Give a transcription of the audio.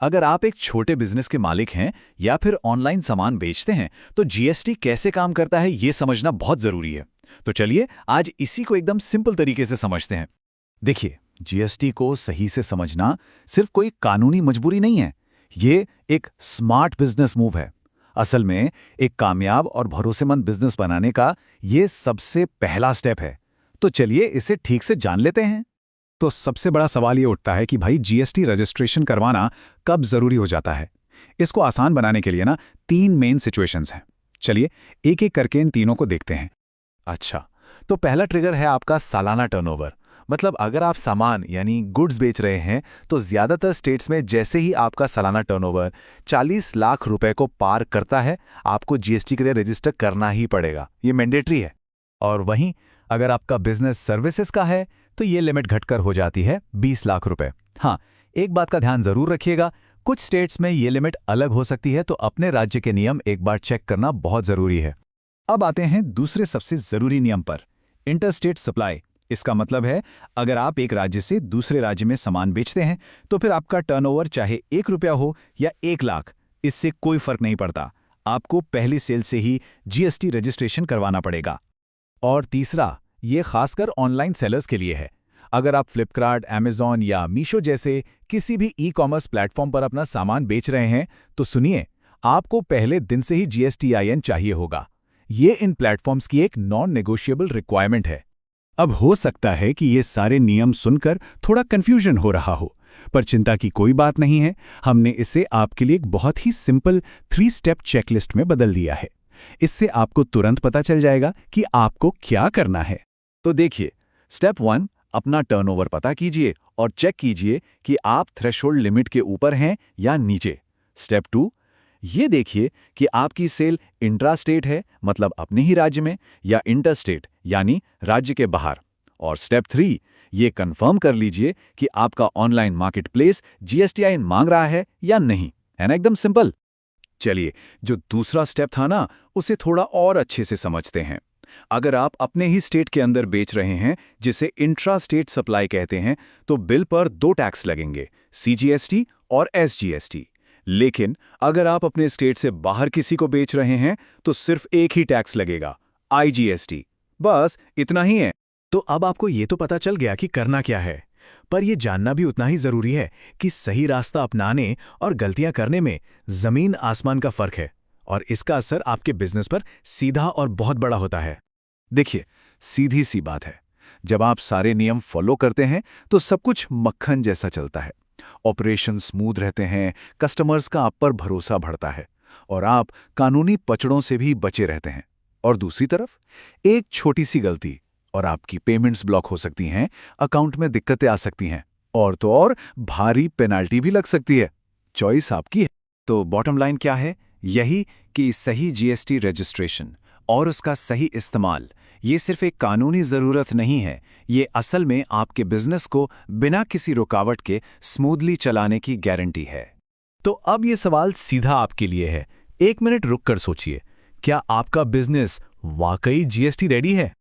अगर आप एक छोटे बिजनेस के मालिक हैं या फिर ऑनलाइन सामान बेचते हैं तो जीएसटी कैसे काम करता है ये समझना बहुत जरूरी है। तो चलिए आज इसी को एकदम सिंपल तरीके से समझते हैं। देखिए, जीएसटी को सही से समझना सिर्फ कोई कानूनी मजबूरी नहीं है, ये एक स्मार्ट बिजनेस मूव है। असल में एक कामयाब और भरोसेमंद बिजनेस बनाने का ये सबसे पहला स्टेप है। तो चलिए इसे ठीक से जान लेते हैं। तो सबसे बड़ा सवाल ये उठता है कि भाई जीएसटी रजिस्ट्रेशन करवाना कब जरूरी हो जाता है। इसको आसान बनाने के लिए ना 3 मेन सिचुएशंस हैं। चलिए एक एक करके इन तीनों को देखते हैं। अच्छा, तो पहला ट्रिगर है आपका सालाना टर्नओवर। मतलब अगर आप सामान यानी गुड्स बेच रहे हैं तो ज्यादातर स्टेट्स में जैसे ही आपका सालाना टर्नओवर 40 लाख रुपए को पार करता है, आपको जीएसटी के लिए रजिस्टर करना ही पड़ेगा। ये मैंडेटरी है। और वहीं अगर आपका बिजनेस सर्विसेज का है तो ये लिमिट घटकर हो जाती है 20 लाख रुपए। हाँ, एक बात का ध्यान जरूर रखिएगा, कुछ स्टेट्स में ये लिमिट अलग हो सकती है, तो अपने राज्य के नियम एक बार चेक करना बहुत जरूरी है। अब आते हैं दूसरे सबसे जरूरी नियम पर, इंटरस्टेट सप्लाई। इसका मतलब है अगर आप एक राज्य से दूसरे राज्य में सामान बेचते हैं तो फिर आपका टर्नओवर चाहे 1 रुपया हो या 1 लाख, इससे कोई फर्क नहीं पड़ता, आपको पहली सेल से ही जीएसटी रजिस्ट्रेशन करवाना पड़ेगा। और तीसरा, ये खासकर ऑनलाइन सेलर्स के लिए है। अगर आप फ्लिपकार्ट, अमेज़न या मीशो जैसे किसी भी ई कॉमर्स प्लेटफॉर्म पर अपना सामान बेच रहे हैं तो सुनिए, आपको पहले दिन से ही जीएसटीआईएन चाहिए होगा। ये इन प्लेटफॉर्म्स की एक नॉन नेगोशिएबल रिक्वायरमेंट है। अब हो सकता है कि ये सारे नियम सुनकर थोड़ा कंफ्यूजन हो रहा हो, पर चिंता की कोई बात नहीं है। हमने इसे आपके लिए एक बहुत ही सिंपल 3 स्टेप चेकलिस्ट में बदल दिया है। इससे आपको तुरंत पता चल जाएगा कि आपको क्या करना है। तो देखिए, स्टेप 1, अपना टर्नओवर पता कीजिए और चेक कीजिए कि आप थ्रेशोल्ड लिमिट के ऊपर हैं या नीचे। स्टेप 2, ये देखिए कि आपकी सेल इंट्रा स्टेट है, मतलब अपने ही राज्य में, या इंटर स्टेट यानी राज्य के बाहर। और स्टेप 3, ये कंफर्म कर लीजिए कि आपका ऑनलाइन मार्केट प्लेस जीएसटीआईएन मांग रहा है या नहीं। है ना, एकदम सिंपल। चलिए, जो दूसरा स्टेप था ना, उसे थोड़ा और अच्छे से समझते हैं। अगर आप अपने ही स्टेट के अंदर बेच रहे हैं, जिसे इंट्रा स्टेट सप्लाई कहते हैं, तो बिल पर 2 टैक्स लगेंगे, सीजीएसटी और एसजीएसटी। लेकिन अगर आप अपने स्टेट से बाहर किसी को बेच रहे हैं तो सिर्फ एक ही टैक्स लगेगा, आईजीएसटी। बस इतना ही है। तो अब आपको ये तो पता चल गया कि करना क्या है, पर यह जानना भी उतना ही जरूरी है कि सही रास्ता अपनाने और गलतियां करने में जमीन आसमान का फर्क है, और इसका असर आपके बिजनेस पर सीधा और बहुत बड़ा होता है। देखिए, सीधी सी बात है, जब आप सारे नियम फॉलो करते हैं तो सब कुछ मक्खन जैसा चलता है। ऑपरेशन स्मूथ रहते हैं, कस्टमर्स का आप पर भरोसा बढ़ता है और आप कानूनी पचड़ों से भी बचे रहते हैं। और दूसरी तरफ एक छोटी सी गलती और आपकी पेमेंट्स ब्लॉक हो सकती हैं, अकाउंट में दिक्कतें आ सकती हैं, और तो और भारी पेनाल्टी भी लग सकती है। चॉइस आपकी है। तो बॉटम लाइन क्या है? यही कि सही जीएसटी रजिस्ट्रेशन और उसका सही इस्तेमाल, ये सिर्फ एक कानूनी ज़रूरत नहीं है, ये असल में आपके बिजनेस को बिना किसी रुकावट के स्मूथली चलाने की गारंटी है। तो अब ये सवाल सीधा आपके लिए है। 1 मिनट रुक कर सोचिए, क्या आपका बिजनेस वाकई जीएसटी रेडी है?